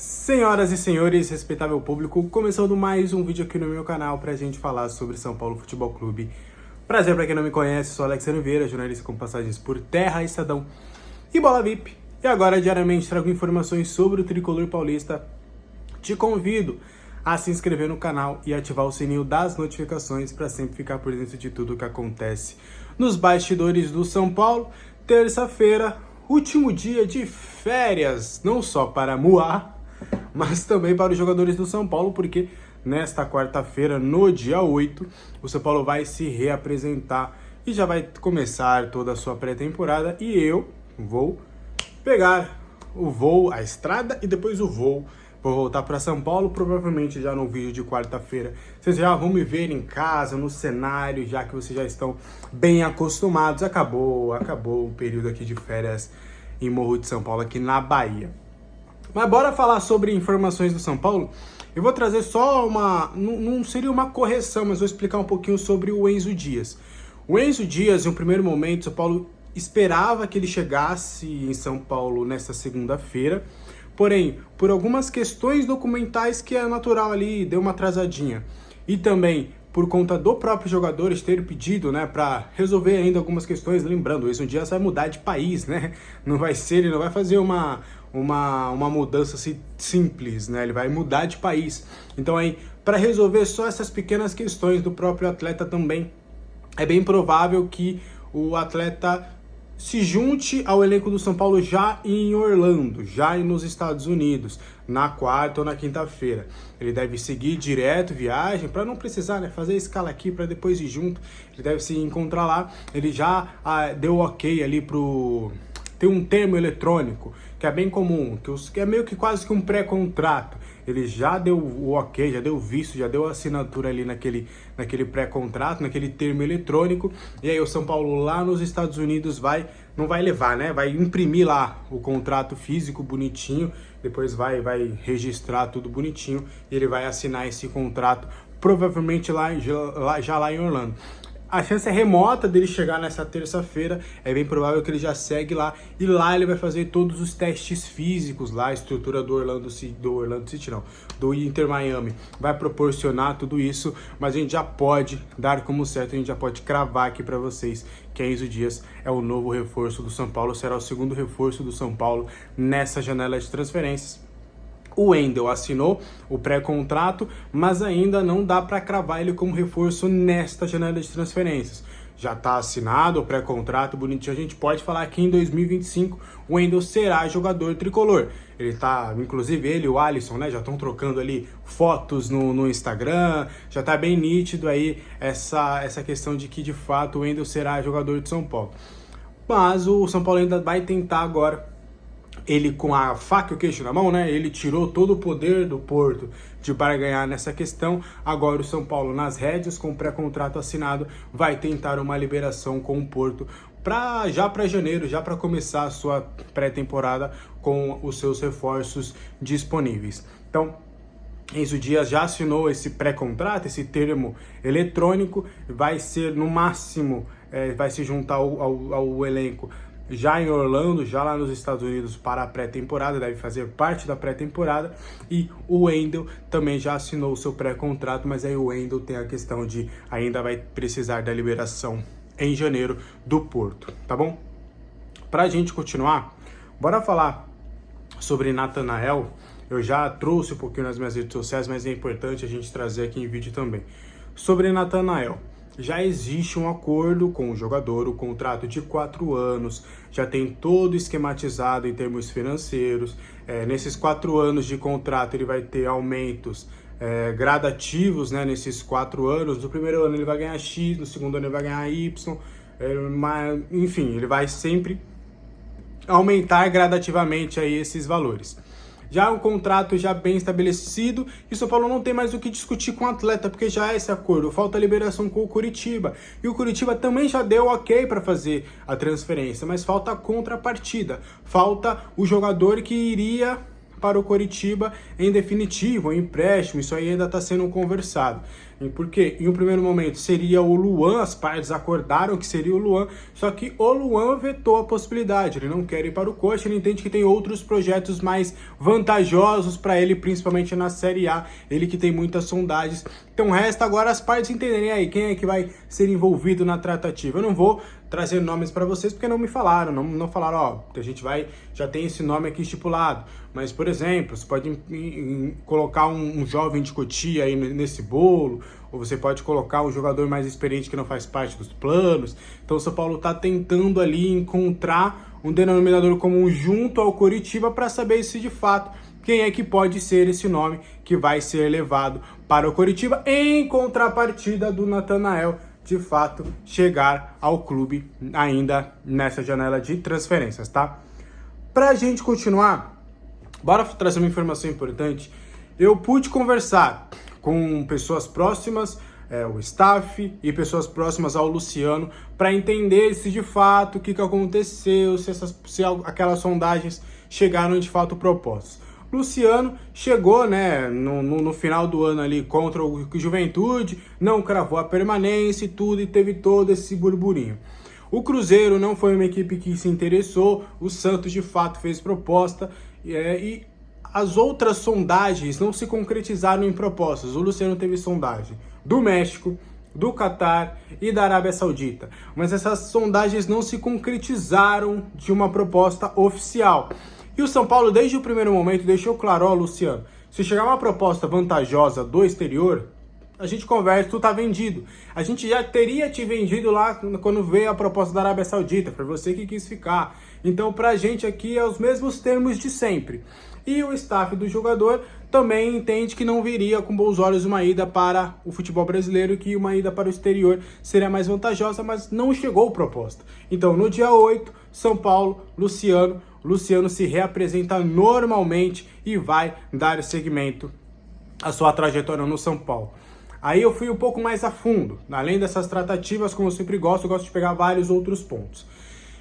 Senhoras e senhores, respeitável público, começando mais um vídeo aqui no meu canal pra gente falar sobre São Paulo Futebol Clube. Prazer pra quem não me conhece, sou Alexandre Vieira, jornalista com passagens por Terra, Estadão e Bola VIP. E agora, diariamente, trago informações sobre o tricolor paulista. Te convido a se inscrever no canal e ativar o sininho das notificações para sempre ficar por dentro de tudo o que acontece nos bastidores do São Paulo. Terça-feira, último dia de férias, não só para Muá, mas também para os jogadores do São Paulo, porque nesta quarta-feira, no dia 8, o São Paulo vai se reapresentar e já vai começar toda a sua pré-temporada e eu vou pegar o voo, a estrada e depois o voo. Vou voltar para São Paulo, provavelmente já no vídeo de quarta-feira. Vocês já vão me ver em casa, no cenário, já que vocês já estão bem acostumados. Acabou o período aqui de férias em Morro de São Paulo, aqui na Bahia. Mas bora falar sobre informações do São Paulo. Eu vou trazer só não seria uma correção, mas vou explicar um pouquinho sobre o Enzo Dias. O Enzo Dias, em um primeiro momento, São Paulo esperava que ele chegasse em São Paulo nesta segunda-feira. Porém, por algumas questões documentais que é natural ali, deu uma atrasadinha. E também por conta do próprio jogador ter pedido, né, para resolver ainda algumas questões. Lembrando, o Enzo Dias vai mudar de país, né? Ele não vai fazer uma mudança assim, simples, né? Ele vai mudar de país. Então aí, para resolver só essas pequenas questões do próprio atleta também, é bem provável que o atleta se junte ao elenco do São Paulo já em Orlando, já nos Estados Unidos, na quarta ou na quinta-feira. Ele deve seguir direto viagem para não precisar, né, fazer a escala aqui para depois ir junto. Ele deve se encontrar lá. Ele já deu ok ali pro... Tem um termo eletrônico que é bem comum, que é meio que quase que um pré-contrato. Ele já deu o ok, já deu o visto, já deu a assinatura ali naquele pré-contrato, naquele termo eletrônico. E aí o São Paulo lá nos Estados Unidos não vai levar, né? Vai imprimir lá o contrato físico bonitinho, depois vai registrar tudo bonitinho e ele vai assinar esse contrato provavelmente já lá em Orlando. A chance é remota dele chegar nessa terça-feira, é bem provável que ele já segue lá, e lá ele vai fazer todos os testes físicos lá, a estrutura do do Inter Miami vai proporcionar tudo isso, mas a gente já pode dar como certo, a gente já pode cravar aqui para vocês que Enzo Dias é o novo reforço do São Paulo, será o segundo reforço do São Paulo nessa janela de transferências. O Wendel assinou o pré-contrato, mas ainda não dá para cravar ele como reforço nesta janela de transferências. Já está assinado o pré-contrato, bonitinho. A gente pode falar que em 2025 o Wendel será jogador tricolor. Ele tá, inclusive ele e o Alisson, né, já estão trocando ali fotos no Instagram. Já tá bem nítido aí essa questão de que de fato o Wendel será jogador de São Paulo. Mas o São Paulo ainda vai tentar agora. Ele com a faca e o queixo na mão, né? Ele tirou todo o poder do Porto de barganhar nessa questão. Agora o São Paulo nas rédeas, com o pré-contrato assinado, vai tentar uma liberação com o Porto já para janeiro, já para começar a sua pré-temporada com os seus reforços disponíveis. Então, Enzo Dias já assinou esse pré-contrato, esse termo eletrônico, vai ser no máximo, vai se juntar ao elenco já em Orlando, já lá nos Estados Unidos para a pré-temporada, deve fazer parte da pré-temporada, e o Wendel também já assinou o seu pré-contrato, mas aí o Wendel tem a questão de ainda vai precisar da liberação em janeiro do Porto, tá bom? Pra gente continuar, bora falar sobre Natanael. Eu já trouxe um pouquinho nas minhas redes sociais, mas é importante a gente trazer aqui em vídeo também. Sobre Natanael, já existe um acordo com o jogador, o contrato de 4 anos, já tem todo esquematizado em termos financeiros. Nesses 4 anos de contrato ele vai ter aumentos gradativos, né, nesses 4 anos. No primeiro ano ele vai ganhar X, no segundo ano ele vai ganhar Y, enfim, ele vai sempre aumentar gradativamente aí esses valores. Já é um contrato já bem estabelecido e o São Paulo não tem mais o que discutir com o atleta, porque já é esse acordo, falta a liberação com o Curitiba. E o Curitiba também já deu ok para fazer a transferência, mas falta a contrapartida, falta o jogador que iria para o Coritiba em definitivo, em empréstimo. Isso aí ainda está sendo conversado. Porque em um primeiro momento seria o Luan, as partes acordaram que seria o Luan, só que o Luan vetou a possibilidade, ele não quer ir para o Coxa, ele entende que tem outros projetos mais vantajosos para ele, principalmente na Série A, ele que tem muitas sondagens. Então resta agora as partes entenderem aí quem é que vai ser envolvido na tratativa. Eu não vou trazer nomes para vocês porque não me falaram, não falaram, ó, a gente já tem esse nome aqui estipulado. Mas, por exemplo, você pode colocar um jovem de Cotia aí nesse bolo, ou você pode colocar um jogador mais experiente que não faz parte dos planos. Então o São Paulo está tentando ali encontrar um denominador comum junto ao Coritiba para saber se de fato quem é que pode ser esse nome que vai ser levado para o Coritiba em contrapartida do Natanael de fato chegar ao clube ainda nessa janela de transferências, tá? Pra gente continuar, bora trazer uma informação importante. Eu pude conversar com pessoas próximas, o staff e pessoas próximas ao Luciano, para entender se de fato o que aconteceu, se aquelas sondagens chegaram de fato propostas. Luciano chegou, né, no final do ano ali contra o Juventude, não cravou a permanência e tudo, e teve todo esse burburinho. O Cruzeiro não foi uma equipe que se interessou, o Santos de fato fez proposta, e as outras sondagens não se concretizaram em propostas. O Luciano teve sondagem do México, do Catar e da Arábia Saudita, mas essas sondagens não se concretizaram de uma proposta oficial. E o São Paulo, desde o primeiro momento, deixou claro, ó, Luciano, se chegar uma proposta vantajosa do exterior, a gente conversa, tu tá vendido. A gente já teria te vendido lá quando veio a proposta da Arábia Saudita, foi você que quis ficar. Então, pra gente aqui é os mesmos termos de sempre. E o staff do jogador também entende que não viria com bons olhos uma ida para o futebol brasileiro, que uma ida para o exterior seria mais vantajosa, mas não chegou proposta. Então, no dia 8, São Paulo, Luciano se reapresenta normalmente e vai dar seguimento à sua trajetória no São Paulo. Aí eu fui um pouco mais a fundo, além dessas tratativas, como eu sempre gosto de pegar vários outros pontos.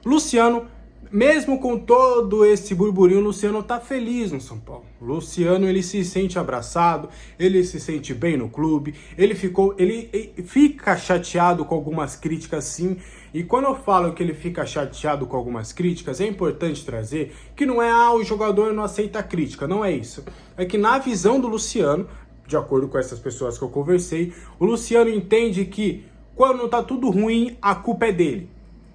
Luciano, mesmo com todo esse burburinho, o Luciano tá feliz no São Paulo. O Luciano, ele se sente abraçado, ele se sente bem no clube, ele fica chateado com algumas críticas sim, e quando eu falo que ele fica chateado com algumas críticas, é importante trazer que não é, o jogador não aceita crítica, não é isso. É que na visão do Luciano, de acordo com essas pessoas que eu conversei, o Luciano entende que quando tá tudo ruim, a culpa é dele.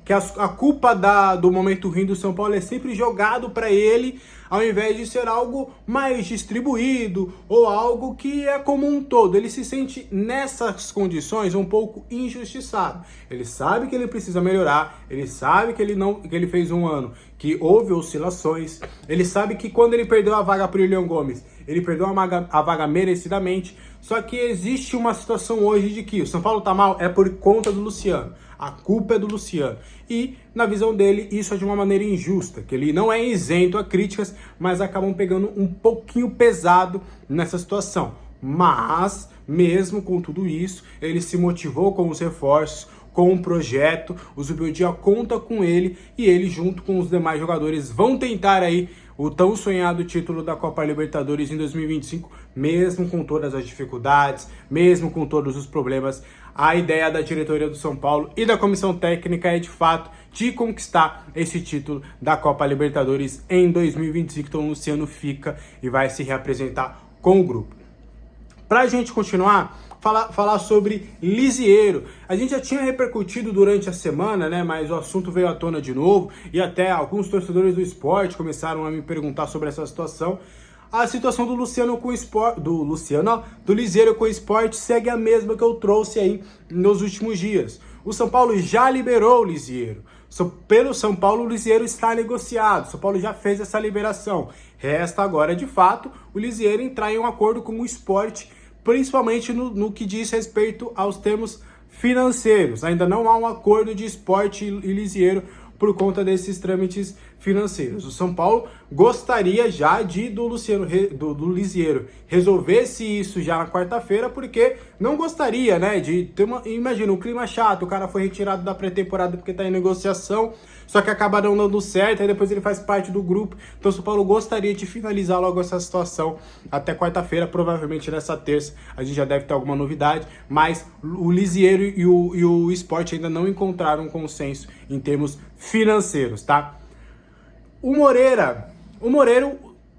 Que a culpa do momento ruim do São Paulo é sempre jogado para ele, ao invés de ser algo mais distribuído ou algo que é como um todo. Ele se sente nessas condições um pouco injustiçado. Ele sabe que ele precisa melhorar, ele sabe que ele fez um ano que houve oscilações, ele sabe que quando ele perdeu a vaga para o William Gomes, ele perdeu a vaga merecidamente, só que existe uma situação hoje de que o São Paulo tá mal é por conta do Luciano. A culpa é do Luciano. E, na visão dele, isso é de uma maneira injusta, que ele não é isento a críticas, mas acabam pegando um pouquinho pesado nessa situação. Mas, mesmo com tudo isso, ele se motivou com os reforços, com o projeto, o Zubeldia conta com ele e ele, junto com os demais jogadores, vão tentar aí o tão sonhado título da Copa Libertadores em 2025, mesmo com todas as dificuldades, mesmo com todos os problemas. A ideia da diretoria do São Paulo e da comissão técnica é, de fato, de conquistar esse título da Copa Libertadores em 2025. Então o Luciano fica e vai se reapresentar com o grupo. Pra gente continuar, falar sobre Lisieiro. A gente já tinha repercutido durante a semana, né? Mas o assunto veio à tona de novo e até alguns torcedores do esporte começaram a me perguntar sobre essa situação. A situação do Lisieiro com o esporte segue a mesma que eu trouxe aí nos últimos dias. O São Paulo já liberou o Lisieiro. Pelo São Paulo, o Lisieiro está negociado. O São Paulo já fez essa liberação. Resta agora, de fato, o Lisieiro entrar em um acordo com o esporte, principalmente no que diz respeito aos termos financeiros. Ainda não há um acordo de esporte e Lisieiro por conta desses trâmites financeiros. O São Paulo gostaria já do Lisieiro resolvesse isso já na quarta-feira, porque não gostaria, né, de ter imagina, um clima chato, o cara foi retirado da pré-temporada porque tá em negociação, só que acaba não dando certo, aí depois ele faz parte do grupo, então o São Paulo gostaria de finalizar logo essa situação até quarta-feira, provavelmente nessa terça a gente já deve ter alguma novidade, mas o Lisieiro e o Sport ainda não encontraram um consenso em termos financeiros, tá? O Moreira,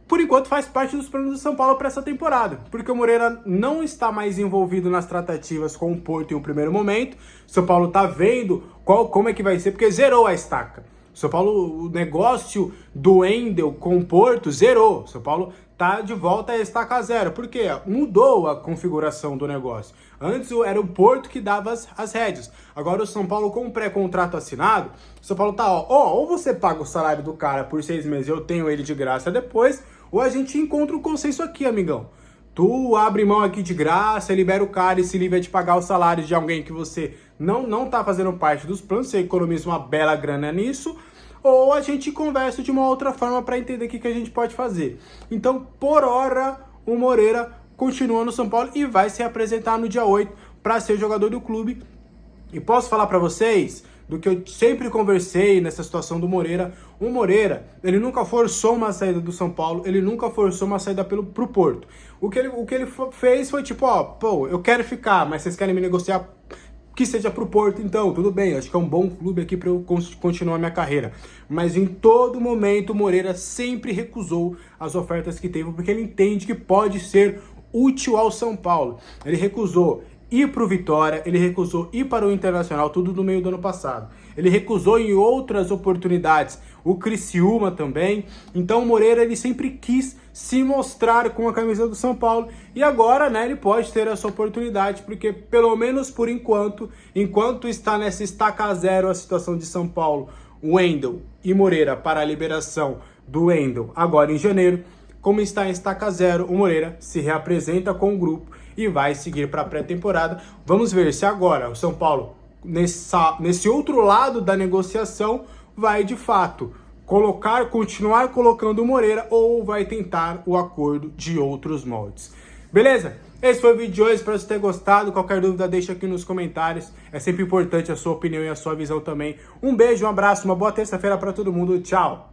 por enquanto, faz parte dos planos do São Paulo para essa temporada, porque o Moreira não está mais envolvido nas tratativas com o Porto em um primeiro momento. O São Paulo está vendo como é que vai ser, porque zerou a estaca. O São Paulo, o negócio do Wendel com o Porto zerou. O São Paulo tá de volta a estaca zero, porque mudou a configuração do negócio. Antes era o Porto que dava as rédeas. Agora o São Paulo, com o pré-contrato assinado, o São Paulo tá, ou você paga o salário do cara por 6 meses, eu tenho ele de graça depois, ou a gente encontra um consenso aqui, amigão. Tu abre mão aqui de graça, libera o cara e se livra de pagar o salário de alguém que você não tá fazendo parte dos planos, você economiza uma bela grana nisso, ou a gente conversa de uma outra forma para entender o que a gente pode fazer. Então, por hora, o Moreira continua no São Paulo e vai se apresentar no dia 8 para ser jogador do clube. E posso falar para vocês do que eu sempre conversei nessa situação do Moreira. O Moreira, ele nunca forçou uma saída do São Paulo, ele nunca forçou uma saída pro Porto. O que ele fez foi tipo, eu quero ficar, mas vocês querem me negociar que seja pro Porto, então, tudo bem, acho que é um bom clube aqui para eu continuar minha carreira. Mas em todo momento o Moreira sempre recusou as ofertas que teve, porque ele entende que pode ser útil ao São Paulo. Ele recusou ir para o Vitória, ele recusou ir para o Internacional, tudo no meio do ano passado. Ele recusou em outras oportunidades, o Criciúma também. Então o Moreira, ele sempre quis se mostrar com a camisa do São Paulo. E agora, né, ele pode ter essa oportunidade, porque pelo menos por enquanto está nessa estaca zero a situação de São Paulo, Wendel e Moreira para a liberação do Wendel agora em janeiro. Como está em estaca zero, o Moreira se reapresenta com o grupo e vai seguir para a pré-temporada. Vamos ver se agora o São Paulo, nesse outro lado da negociação, vai de fato continuar colocando o Moreira ou vai tentar o acordo de outros moldes. Beleza? Esse foi o vídeo de hoje, espero que você tenha gostado. Qualquer dúvida deixa aqui nos comentários. É sempre importante a sua opinião e a sua visão também. Um beijo, um abraço, uma boa terça-feira para todo mundo. Tchau!